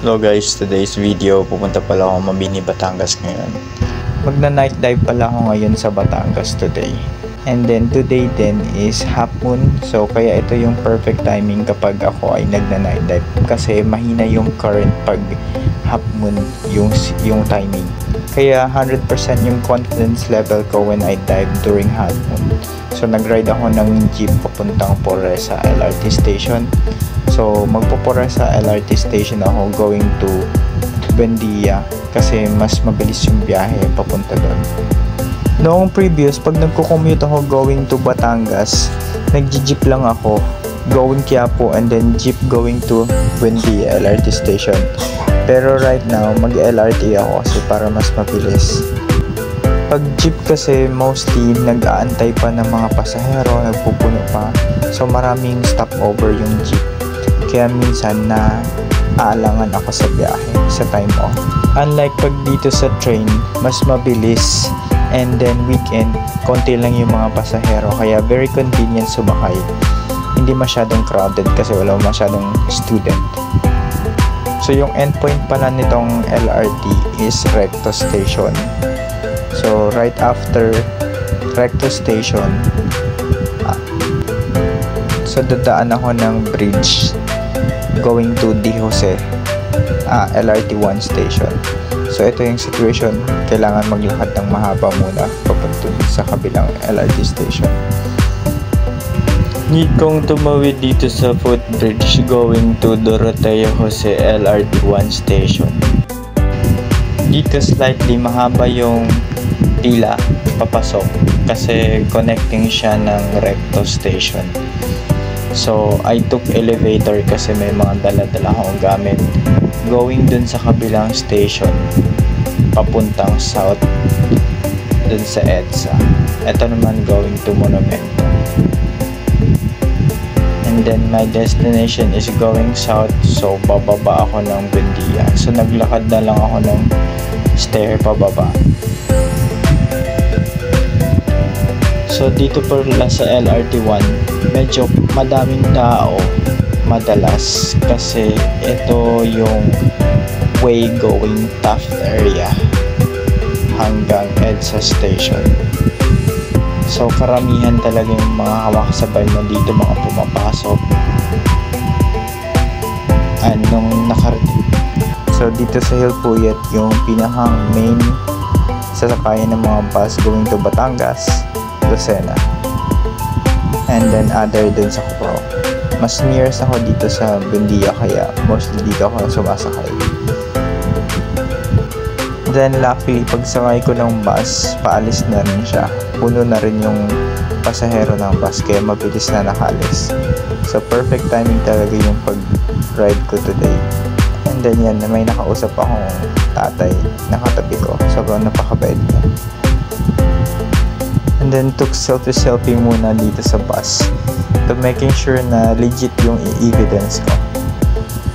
Hello guys, today's video, pupunta pala ako Mabini, Batangas ngayon. Magna-night dive pala ako ngayon sa Batangas today. And then today din is half moon, so kaya ito yung perfect timing kapag ako ay nagna-night dive. Kasi mahina yung current pag half moon yung timing. Kaya 100% yung confidence level ko when I dive during half moon. So nag-ride ako ng jeep papuntang Poresa LRT station. So magpupura sa LRT station ako going to Buendia kasi mas mabilis yung biyahe papunta doon. Noong previous, pag nagko-commute ako going to Batangas, nag-jeep lang ako going Quiapo and then jeep going to Buendia LRT station. Pero right now, mag-LRT ako kasi para mas mabilis. Pag jeep kasi mostly nag-aantay pa ng mga pasahero, nagpupuno pa. So maraming stopover yung jeep. Kaya minsan na aalangan ako sa biyahe, sa time off. Unlike pag dito sa train, mas mabilis and then weekend, konti lang yung mga pasahero. Kaya very convenient sumakay. Hindi masyadong crowded kasi wala masyadong student. So yung endpoint pala nitong LRT is Recto Station. So right after Recto Station, so dadaan ako ng bridge going to Di Jose, LRT 1 station. So ito yung situation, kailangan maglakad ng mahaba muna papunta sa kabilang LRT station. Need kong tumawid dito sa footbridge going to Doroteo Jose LRT 1 station. Dito slightly mahaba yung pila papasok kasi connecting siya ng Recto station. So, I took elevator kasi may mga dala-dala akong gamit. Going dun sa kabilang station, papuntang south, dun sa EDSA. Ito naman going to Monumento. And then, my destination is going south. So, bababa ako ng Buendia. So, naglakad na lang ako ng stair pababa. So dito pala sa LRT 1, medyo madaming tao madalas kasi ito yung way going Taft area hanggang EDSA station. So karamihan talaga yung mga makasabay mo dito, mga pumapasok. Anong nakarating. So dito sa Hilpuyat yung pinakang main sasakayan ng mga bus going to Batangas, Lucena, and then other dun sa Cubao. Mas nearest ako dito sa Buendia kaya mostly dito ako sumasakay. Then luckily pagsakay ko ng bus, paalis na rin siya. Puno na rin yung pasahero ng bus kaya mabilis na nakalis. So perfect timing talaga yung pag-ride ko today. And then yan, may nakausap akong tatay na katabi ko. Sobrang napakabait niya. And then took selfie muna dito sa bus to making sure na legit yung evidence ko.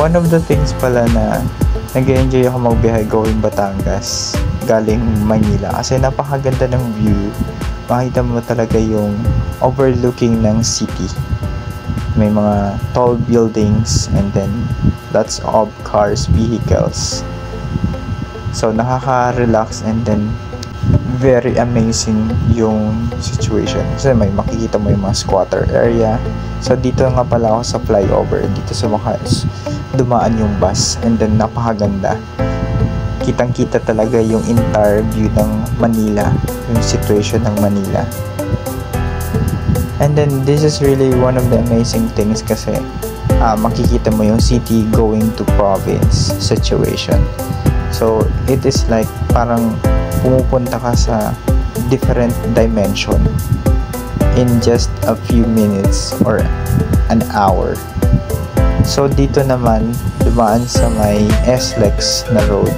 One of the things pala na nag-enjoy ako magbiyahe going Batangas galing Manila kasi napakaganda ng view. Makita mo talaga yung overlooking ng city. May mga tall buildings and then lots of cars, vehicles. So nakaka-relax and then very amazing yung situation kasi may makikita mo yung mga squatter area. So dito nga pala ako sa flyover dito sa Macares, dumaan yung bus and then napakaganda, kitang kita talaga yung entire view ng Manila, yung situation ng Manila. And then this is really one of the amazing things kasi makikita mo yung city going to province situation. So it is like parang pumupunta ka sa different dimension in just a few minutes or an hour. So dito naman dumaan sa may SLEX na road.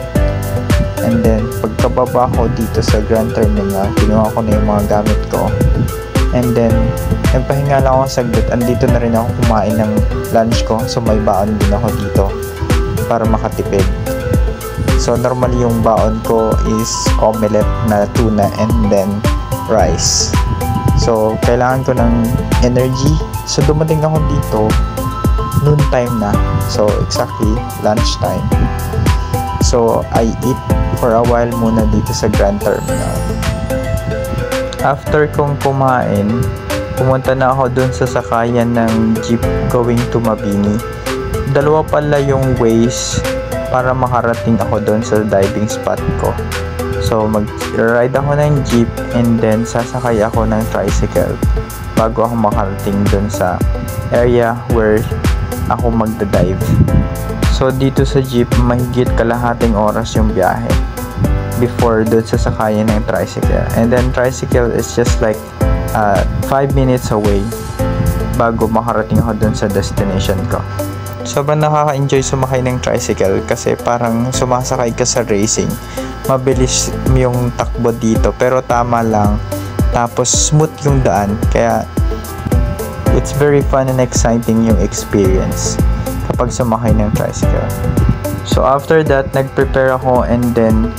And then pagkababa ko dito sa Grand Terminal, kinuha ko na yung mga gamit ko. And then nagpahinga lang ako saglit. Andito na rin ako kumain ng lunch ko. So may baon din ako dito para makatipid. So normally yung baon ko is omelette na tuna and then rice. So kailangan ko ng energy. So dumating ako dito noon time na. So exactly lunch time. So, I eat for a while muna dito sa Grand Terminal. After kong kumain, pumunta na ako dun sa sakayan ng jeep going to Mabini. Dalawa pala yung ways para makarating ako dun sa diving spot ko. So, mag-ride ako ng jeep and then sasakay ako ng tricycle bago ako makarating dun sa area where ako magda-dive. So, dito sa jeep, mahigit kalahating oras yung biyahe before dun sa sakayan ng tricycle. And then, tricycle is just like 5 minutes away bago makarating ako dun sa destination ko. Sobrang nakaka-enjoy sumakay ng tricycle kasi parang sumasakay ka sa racing. Mabilis yung takbo dito pero tama lang. Tapos smooth yung daan. Kaya it's very fun and exciting yung experience kapag sumakay ng tricycle. So after that, nag-prepare ako and then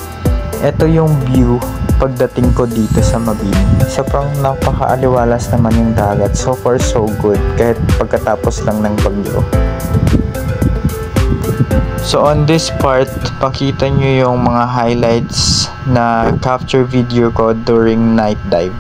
ito yung view pagdating ko dito sa Mabini. Sobrang napaka-aliwalas naman yung dagat. So far so good kahit pagkatapos lang ng bagyo. So on this part, pakita nyo yung mga highlights na capture video ko during night dive.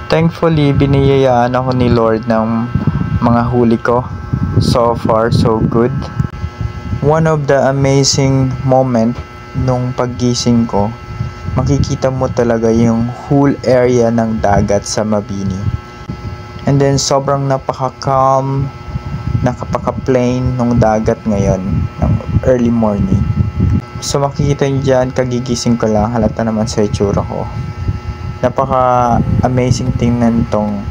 Thankfully, biniyayaan ako ni Lord ng mga huli ko. So far, so good. One of the amazing moment nung paggising ko, makikita mo talaga yung whole area ng dagat sa Mabini. And then, sobrang napaka-calm, napaka-plain nung dagat ngayon, ng early morning. So, makikita nyo dyan, kagigising ko lang, halata naman sa itsura ko. Napaka-amazing tingnan tong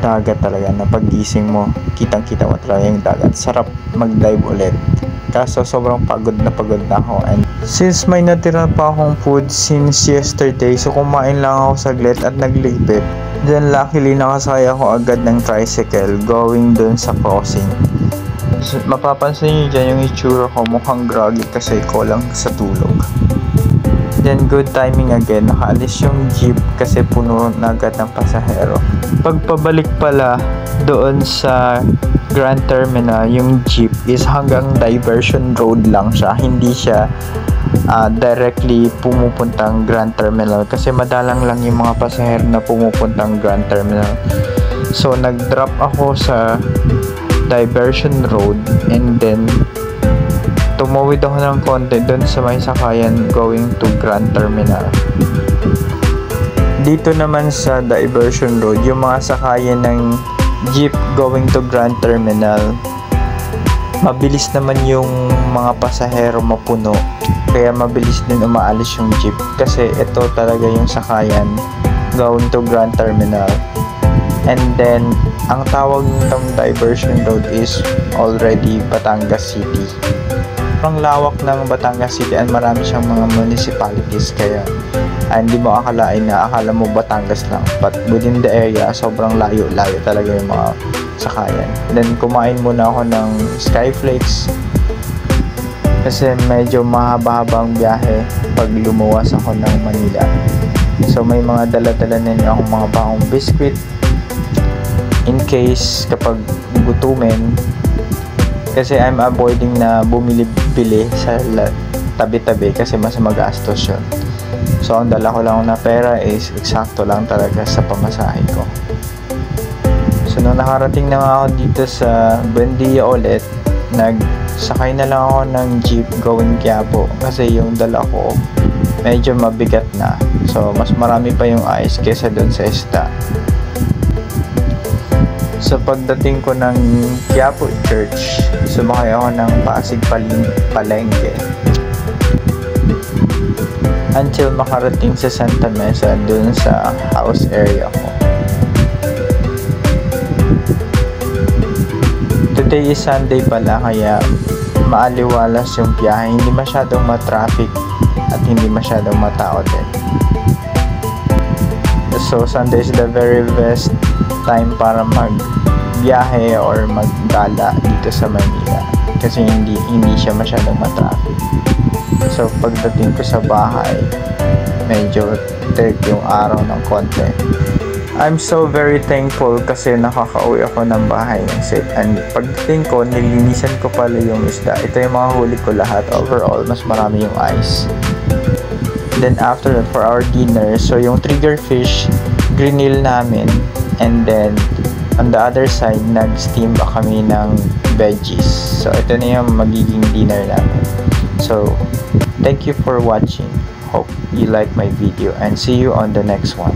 dagat talaga na paggising mo, kitang-kita mo talaga yung dagat. Sarap mag-dive ulit. Kaso sobrang pagod na ako. And since may natira pa akong food since yesterday, so kumain lang ako saglit at naglipit. Then luckily nakasakay ako agad ng tricycle going dun sa crossing. So, mapapansin nyo dyan yung itsura ko, mukhang groggy kasi kulang sa tulog. Then good timing again, nakaalis yung jeep kasi puno na agad ng pasahero. Pagpabalik pala doon sa Grand Terminal, yung jeep is hanggang diversion road lang siya. Hindi siya directly pumupuntang Grand Terminal kasi madalang lang yung mga pasahero na pumupuntang Grand Terminal. So nag-drop ako sa diversion road and then tumawid ako ng konti doon sa may sakayan going to Grand Terminal. Dito naman sa diversion road, yung mga sakayan ng jeep going to Grand Terminal, mabilis naman yung mga pasahero mapuno. Kaya mabilis din umaalis yung jeep kasi ito talaga yung sakayan going to Grand Terminal. And then, ang tawag nitong diversion road is already Batangas City. Ang lawak ng Batangas City and marami siyang mga municipalities kaya hindi mo akalain na akala mo Batangas lang, but within the area sobrang layo-layo talaga yung mga sakayan. And then kumain muna ako ng Skyflakes kasi medyo mahaba-habang biyahe pag lumuwas ako ng Manila. So may mga dala-dala na niyo akong mga baong biscuit in case kapag gutumin. Kasi I'm avoiding na bumili-bili sa tabi-tabi kasi mas magastos yun. So ang dala ko lang na pera is eksakto lang talaga sa pamasahe ko. So nung nakarating na nga ako dito sa Buendia ulit, nagsakay na lang ako ng jeep going Quiapo kasi yung dala ko medyo mabigat na. So mas marami pa yung ice kesa dun sa isda. So pagdating ko ng Quiapo Church, sumakay ako ng Pasig Palengke. until makarating sa Santa Mesa dun sa house area ko. Today is Sunday pala, kaya maaliwalas yung biyahe, hindi masyadong matraffic at hindi masyadong matao din. So Sunday is the very best time para magbiyahe or maggala dito sa Manila kasi hindi siya masyadong matraffic. So pagdating ko sa bahay, medyo tirik yung araw ng konti. I'm so very thankful kasi nakakauwi ako ng bahay ng safe, and pagdating ko, nilinisan ko pala yung isda. Ito yung mga huli ko lahat. Overall, mas marami yung ice. Then after that, for our dinner, so yung trigger fish, grinil namin, and then on the other side, nag-steam pa kami ng veggies. So ito na yung magiging dinner namin. So thank you for watching. Hope you like my video and see you on the next one.